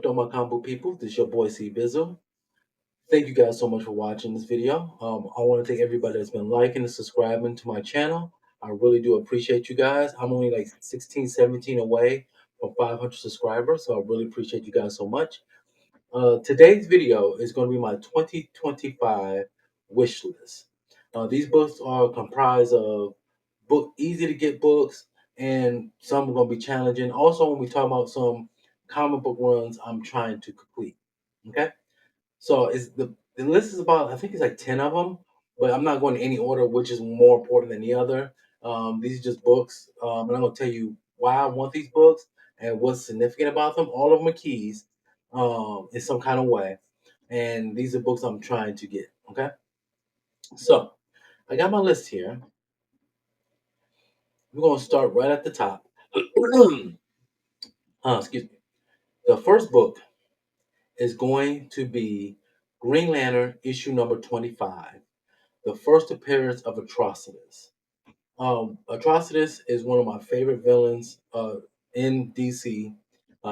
to all my comic book people? This is your boy Cbizzle. Thank you guys so much for watching this video. I want to thank everybody that's been liking and subscribing to my channel. I really do appreciate you guys. I'm only like 16, 17 away from 500 subscribers, so I really appreciate you guys so much. Today's video is going to be my 2025 wish list. These books are comprised of easy to get books, and some are going to be challenging. Also, when we talk about some comic book runs I'm trying to complete. Okay, so it's the list is about, I think it's like 10 of them, but I'm not going in any order, which is more important than the other. These are just books, and I'm going to tell you why I want these books and what's significant about them. All of them are keys, in some kind of way, and these are books I'm trying to get. Okay, so I got my list here. We're going to start right at the top. Excuse me. The first book is going to be Green Lantern issue number 25, the first appearance of Atrocitus. Atrocitus is one of my favorite villains in DC.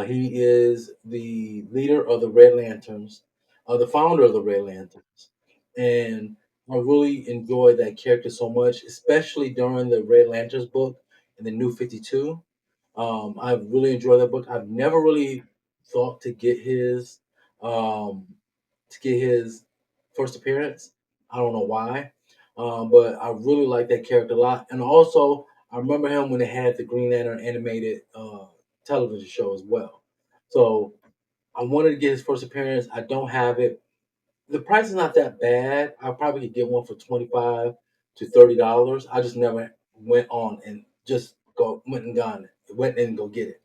He is the leader of the Red Lanterns, the founder of the Red Lanterns, and I really enjoy that character so much, especially during the Red Lanterns book in the New 52. I really enjoy that book. I've never really thought um, to get his first appearance. I don't know why, but I really like that character a lot. And also, I remember him when they had the Green Lantern animated television show as well. So I wanted to get his first appearance. I don't have it. The price is not that bad. I probably could get one for $25 to $30. I just never went on and just go went and gone it. Went and go get it.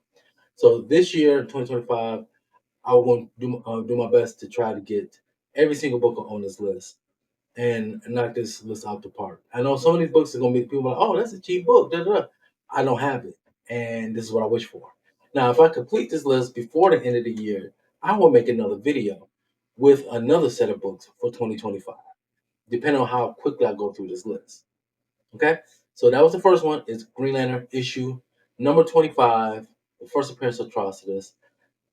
So this year, 2025, I will do my best to try to get every single book on this list and knock this list out the park. I know some of these books are gonna be people like, oh, that's a cheap book. Da, da, da. I don't have it, and this is what I wish for. Now, if I complete this list before the end of the year, I will make another video with another set of books for 2025, depending on how quickly I go through this list. Okay, so that was the first one. Is Green Lantern issue number 25, the first appearance of Atrocitus.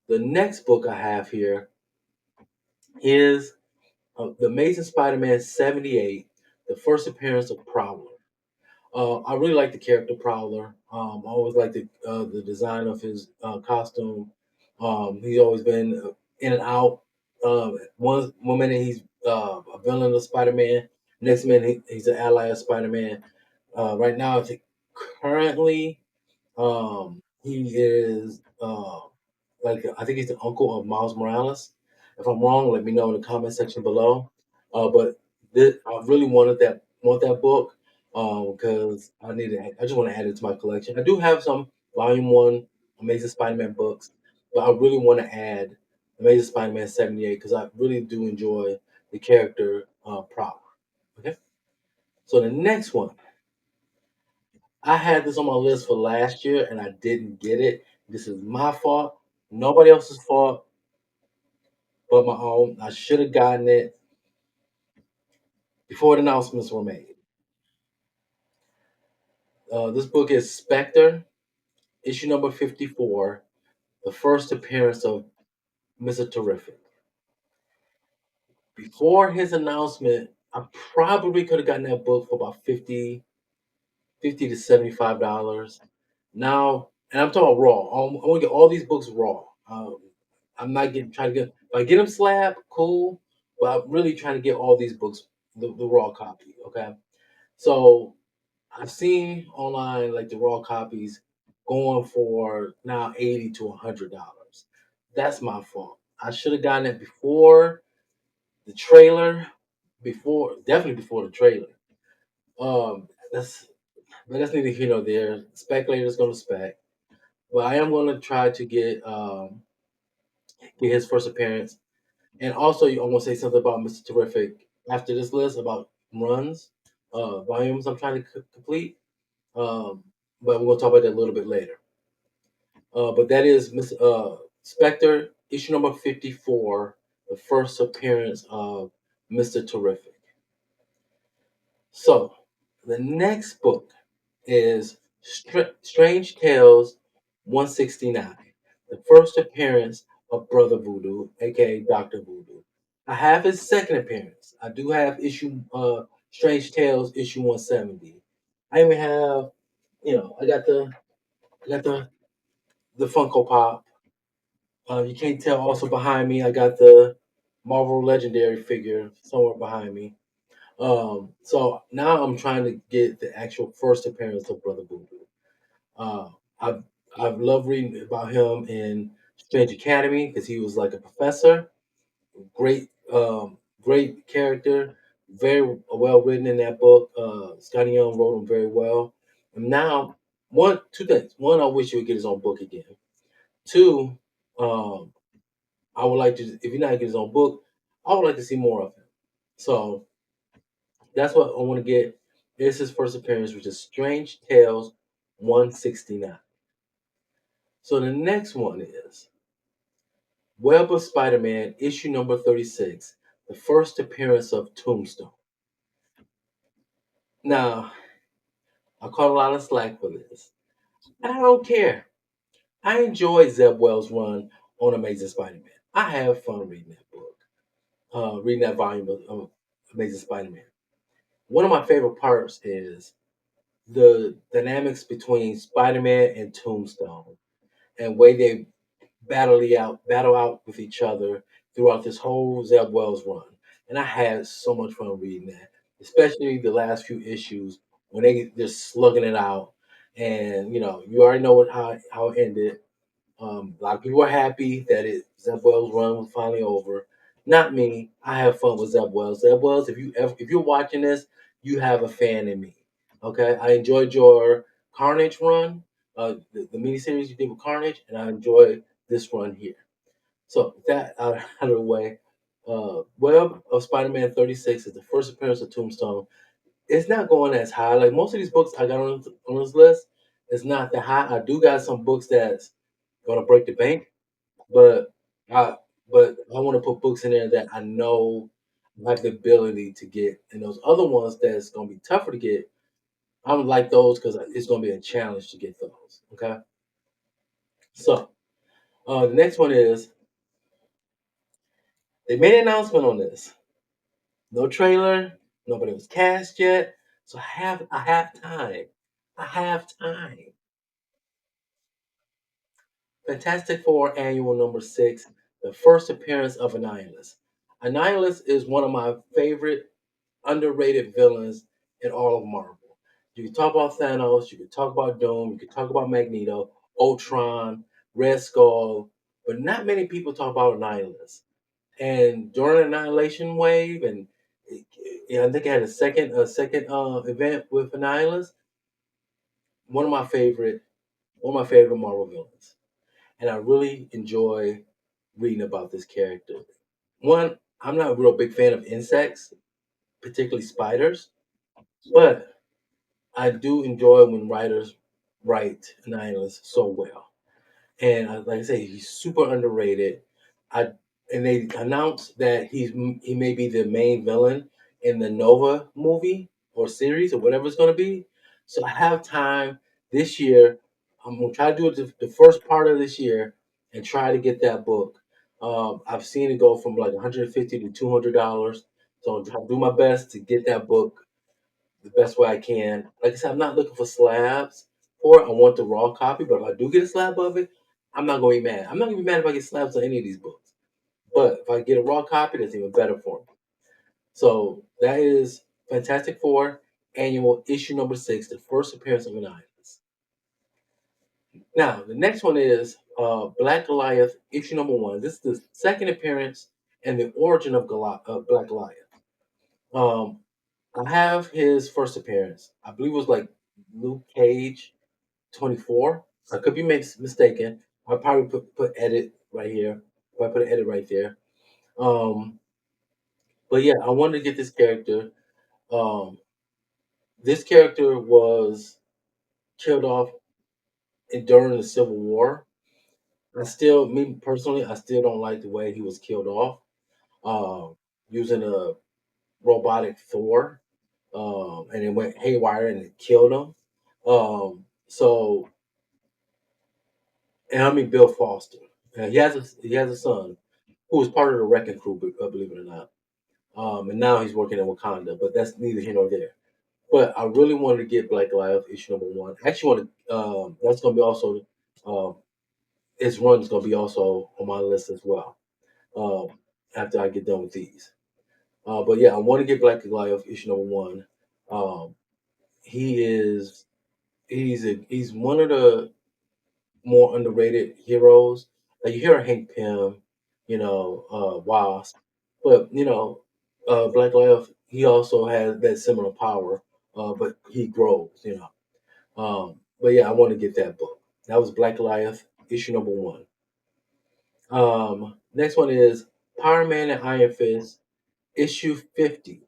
The next book I have here is The Amazing Spider-Man 78, the first appearance of Prowler. I really like the character Prowler. I always like the design of his costume. He's always been in and out. One minute he's a villain of Spider-Man. Next minute he's an ally of Spider-Man. Right now, I think currently he is like, I think he's the uncle of Miles Morales. If I'm wrong, let me know in the comment section below. But I really want that book because I just want to add it to my collection. I do have some Volume One Amazing Spider-Man books, but I really want to add Amazing Spider-Man 78 because I really do enjoy the character Prowler. Okay, so the next one, I had this on my list for last year and I didn't get it. This is my fault, nobody else's fault but my own. I should have gotten it before the announcements were made. This book is Spectre, issue number 54, the first appearance of Mr. Terrific. Before his announcement, I probably could have gotten that book for about 50 to $75. Now, and I'm talking about raw. I want to get all these books raw. I'm not trying to get, if I get them slab, cool, but I'm really trying to get all these books, the raw copy. Okay. So I've seen online like the raw copies going for now $80 to $100. That's my fault. I should have gotten it before the trailer, definitely before the trailer. That's neither here nor there. Speculator's gonna spec, but I am gonna try to get his first appearance. And also, I want to say something about Mr. Terrific after this list about runs, volumes I'm trying to complete. Um, but we're gonna talk about that a little bit later. But that is Miss Spectre, issue number 54, the first appearance of Mr. Terrific. So the next book is Strange Tales 169, the first appearance of Brother Voodoo, aka Doctor Voodoo. I have his second appearance. I do have issue Strange Tales issue 170. I even have, I got the Funko Pop. You can't tell. Also behind me, I got the Marvel Legendary figure somewhere behind me. So now I'm trying to get the actual first appearance of Brother Voodoo. Uh, I've I've loved reading about him in Strange Academy because he was like a professor. Great character, very well written in that book. Scotty Young wrote him very well. And now, two things. One, I wish he would get his own book again. Two, um, I would like to, if he's not get his own book, I would like to see more of him. So that's what I want to get. This is his first appearance, which is Strange Tales 169. So the next one is Web of Spider-Man, issue number 36, the first appearance of Tombstone. Now, I caught a lot of slack for this, and I don't care. I enjoy Zeb Wells' run on Amazing Spider-Man. I have fun reading that book, reading that volume of Amazing Spider-Man. One of my favorite parts is the dynamics between Spider-Man and Tombstone and way they battle out with each other throughout this whole Zeb Wells run. And I had so much fun reading that, especially the last few issues when they just slugging it out. And you already know how it ended. A lot of people are happy that Zeb Wells' run was finally over. Not me. I have fun with Zeb Wells. Zeb Wells, if you're watching this, you have a fan in me. Okay, I enjoyed your Carnage run, the miniseries you did with Carnage, and I enjoy this run here. So with that out of the way, Web of Spider-Man 36 is the first appearance of Tombstone. It's not going as high. Like most of these books I got on this list, it's not that high. I do got some books that's gonna break the bank, but I I want to put books in there that I know I have the ability to get, and those other ones that's gonna be tougher to get. I don't like those because it's gonna be a challenge to get those. Okay, so the next one is they made an announcement on this. No trailer, nobody was cast yet, so I have time. I have time. Fantastic Four Annual Number Six, the first appearance of Annihilus. Annihilus is one of my favorite underrated villains in all of Marvel. You can talk about Thanos, you can talk about Doom, you can talk about Magneto, Ultron, Red Skull, but not many people talk about Annihilus. And during the Annihilation Wave, and I think I had a second event with Annihilus. One of my favorite, one of my favorite Marvel villains, and I really enjoy reading about this character. One, I'm not a real big fan of insects, particularly spiders, but I do enjoy when writers write Annihilus so well. And like I say, he's super underrated. I and they announced that he may be the main villain in the Nova movie or series or whatever it's going to be. So I have time this year. I'm gonna try to do it the first part of this year and try to get that book. I've seen it go from like 150 to $200. So I'll do my best to get that book the best way I can. Like I said, I'm not looking for slabs for it. I want the raw copy, but if I do get a slab of it, I'm not going to be mad. I'm not going to be mad if I get slabs on any of these books. But if I get a raw copy, that's even better for me. So that is Fantastic Four Annual Issue Number Six, the first appearance of Annihilus. Now, the next one is Black Goliath Issue Number One. This is the second appearance and the origin of Black Goliath. Um, I have his first appearance. I believe it was like Luke Cage 24. I could be mistaken. I'll probably put edit right here. I put an edit right there. Um, but yeah, I wanted to get this character. Um, this character was killed off during the Civil War. Me personally, I still don't like the way he was killed off. Um, Using a robotic Thor, and it went haywire and it killed him. So, and I mean Bill Foster. he has a son who was part of the wrecking crew, believe it or not. And now he's working in Wakanda, but that's neither here nor there. But I really wanted to get Black Life issue number one. I actually want to. That's going to be also. Um, his run's going to be also on my list as well. Um, After I get done with these. But yeah, I want to get Black Life issue number one. Um, he is he's one of the more underrated heroes. Like you hear of Hank Pym, Wasp, but Black Life he also has that similar power, but he grows, But yeah, I want to get that book. That was Black Life issue number one. Next one is Power Man and Iron Fist issue 50.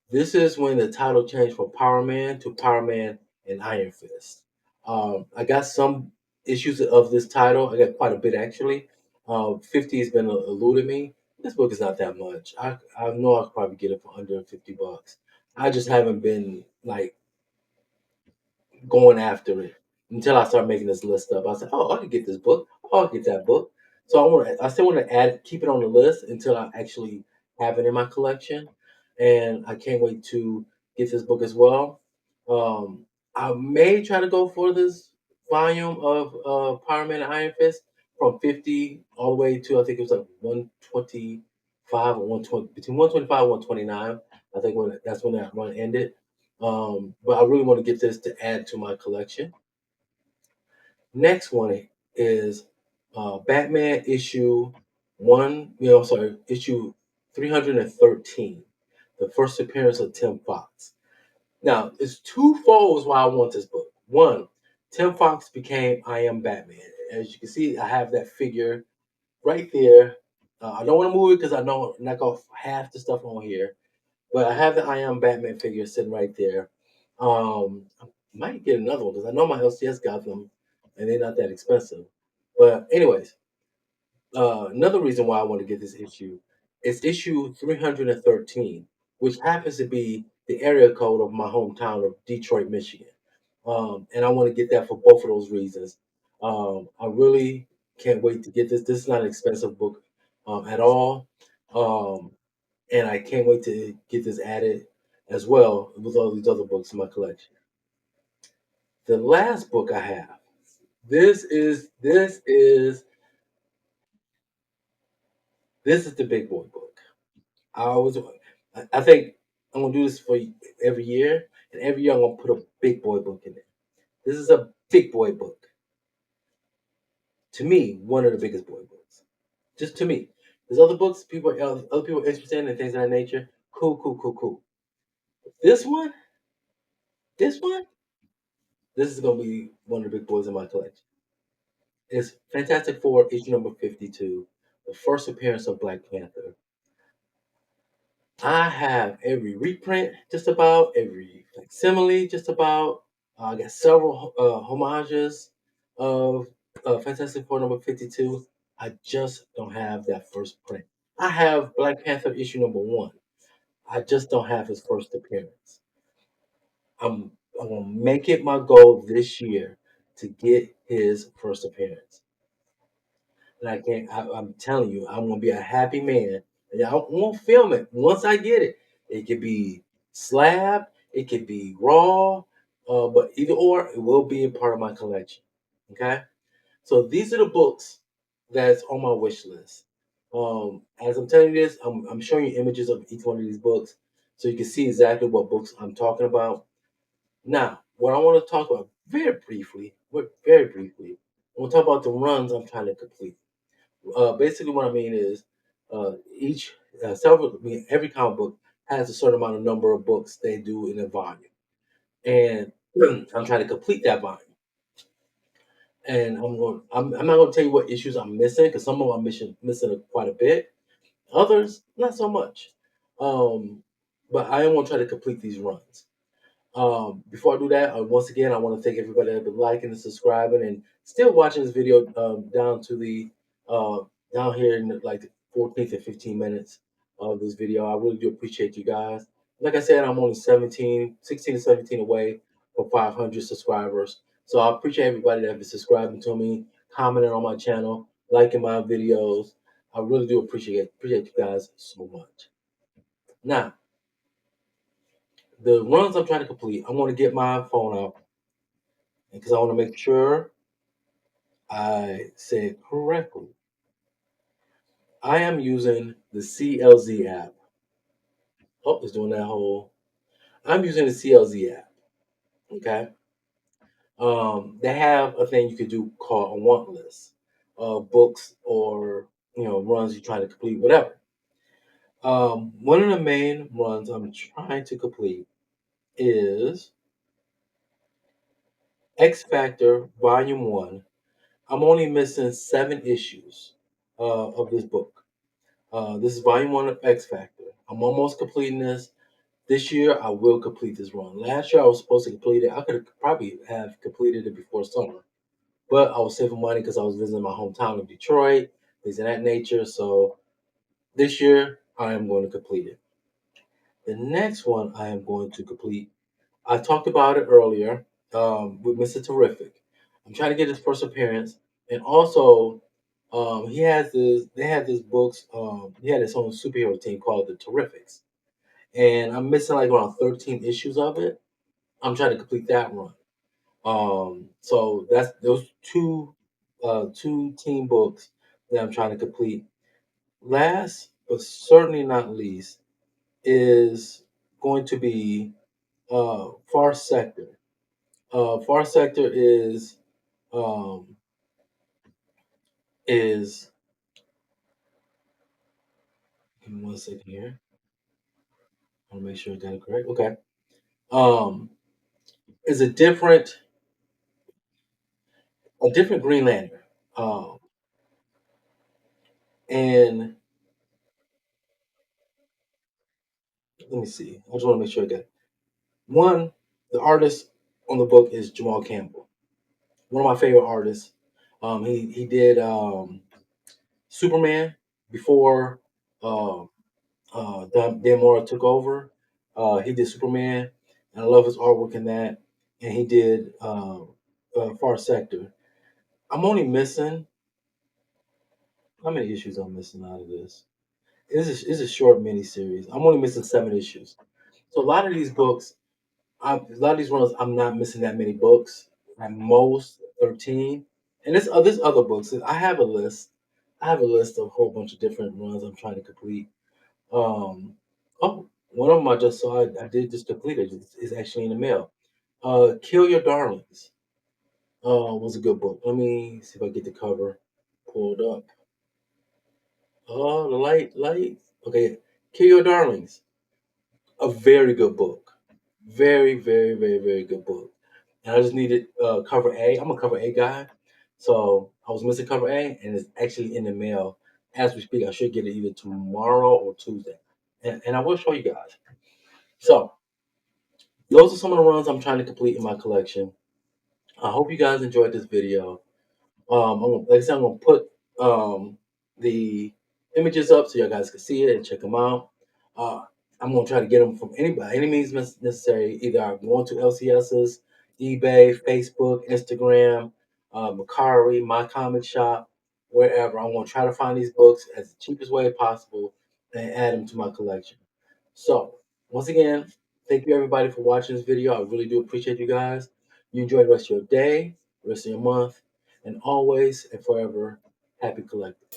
This is when the title changed from Power Man to Power Man and Iron Fist. I got some issues of this title. I got quite a bit actually. 50 has been eluding me. This book is not that much. I know I could probably get it for under $50. I just haven't been like going after it until I start making this list up. I said, "Oh, I could get this book. Oh, I'll get that book." So I still want to keep it on the list until I actually have it in my collection, and I can't wait to get this book as well. Um, I may try to go for this volume of Power Man and Iron Fist from 50 all the way to I think it was like 125 or 120 between 125 and 129. I think that's when that run ended. But I really want to get this to add to my collection. Next one is Batman issue issue 313, the first appearance of Tim Fox. Now, it's two folds why I want this book. One, Tim Fox became I Am Batman. As you can see, I have that figure right there. I don't want to move it because I know knock off half the stuff on here. But I have the I Am Batman figure sitting right there. I might get another one because I know my LCS got them, and they're not that expensive. But anyways, another reason why I want to get this issue is issue 313, which happens to be the area code of my hometown of Detroit, Michigan. And I want to get that for both of those reasons. I really can't wait to get this. This is not an expensive book at all. Um, and I can't wait to get this added as well with all these other books in my collection. The last book I have. This is the big boy book. I always I think I'm gonna do this for every year, and every year I'm gonna put a big boy book in there. This is a big boy book. To me, one of the biggest boy books. Just to me. There's other books other people are interested in and things of that nature. Cool, cool, cool, cool. This one, this one, this is gonna be one of the big boys in my collection. It's Fantastic Four issue number 52, the first appearance of Black Panther. I have every reprint, just about every facsimile, just about. I got several homages of Fantastic Four number 52. I just don't have that first print. I have Black Panther issue number one. I just don't have his first appearance. I'm I'm gonna make it my goal this year to get his first appearance. And I can't. I'm telling you, I'm gonna be a happy man. And I won't film it once I get it. It could be slab, it could be raw, but either or, it will be a part of my collection. Okay, so these are the books that's on my wish list. As I'm telling you this, I'm showing you images of each one of these books, so you can see exactly what books I'm talking about. Now, what I want to talk about very briefly, I want to talk about the runs I'm trying to complete. Basically, what I mean is, each several, I mean, every comic book has a certain amount of number of books they do in a volume, and I'm trying to complete that volume. And I'm not going to tell you what issues I'm missing because some of them I'm missing quite a bit. Others, not so much. Um, but I am going to try to complete these runs. Before I do that, once again, I want to thank everybody that been liking and subscribing and still watching this video down to the uh, down here in like the 14th and 15 minutes of this video. I really do appreciate you guys. Like I said, I'm only 16 to 17 away from 500 subscribers. So I appreciate everybody that has been subscribing to me, commenting on my channel. liking my videos. I really do appreciate you guys so much. Now, the runs I'm trying to complete, I'm going to get my phone out because I want to make sure I say it correctly. I am using the CLZ app. Oh, it's doing that whole. I'm using the CLZ app. Okay. They have a thing you could do called a want list of books or runs you're trying to complete, whatever. One of the main runs I'm trying to complete is X Factor Volume One. I'm only missing 7 issues of this book. This is Volume One of X Factor. I'm almost completing this. This year, I will complete this run. Last year, I was supposed to complete it. I could have probably have completed it before summer, but I was saving money because I was visiting my hometown of Detroit, things of that nature. So this year, I am going to complete it. The next one I am going to complete, I talked about it earlier with Mr. Terrific. I'm trying to get his first appearance, and also he has this. They had this books. He had his own superhero team called the Terrifics, and I'm missing like around 13 issues of it. I'm trying to complete that run. So that's those two team books that I'm trying to complete. Last but certainly not least is going to be Far Sector. Far Sector um is give me 1 second here. I want to make sure I got it correct. Okay. Um, is a different Green Lantern. Um, and let me see. I just want to make sure I got it. One, the artist on the book is Jamal Campbell, one of my favorite artists. He did Superman before uh, Dan Mora took over. He did Superman, and I love his artwork in that. And he did Far Sector. I'm only missing how many issues I'm missing out of this. It's a short mini series. I'm only missing 7 issues. So a lot of these books, a lot of these runs, I'm not missing that many books. At most 13. And there's other books. I have a list. I have a list of a whole bunch of different runs I'm trying to complete. Um, oh, one of them I just saw. I did just complete it. It's actually in the mail. Kill Your Darlings was a good book. Let me see if I get the cover pulled up. Oh, the light. Okay, Kill Your Darlings. A very good book. Very, very, very, very good book. And I just needed cover A. I'm a cover A guy, so I was missing cover A, and it's actually in the mail as we speak. I should get it either tomorrow or Tuesday, and I will show you guys. So those are some of the runs I'm trying to complete in my collection. I hope you guys enjoyed this video. Like I said, I'm gonna put the images up so you guys can see it and check them out. Uh, I'm gonna try to get them from anybody, any means necessary. Either I'm going to LCS's, eBay, Facebook, Instagram, Macari, My Comic Shop, wherever. I'm gonna try to find these books as the cheapest way possible and add them to my collection. So once again, thank you everybody for watching this video. I really do appreciate you guys. You enjoy the rest of your day, the rest of your month, and always and forever happy collecting.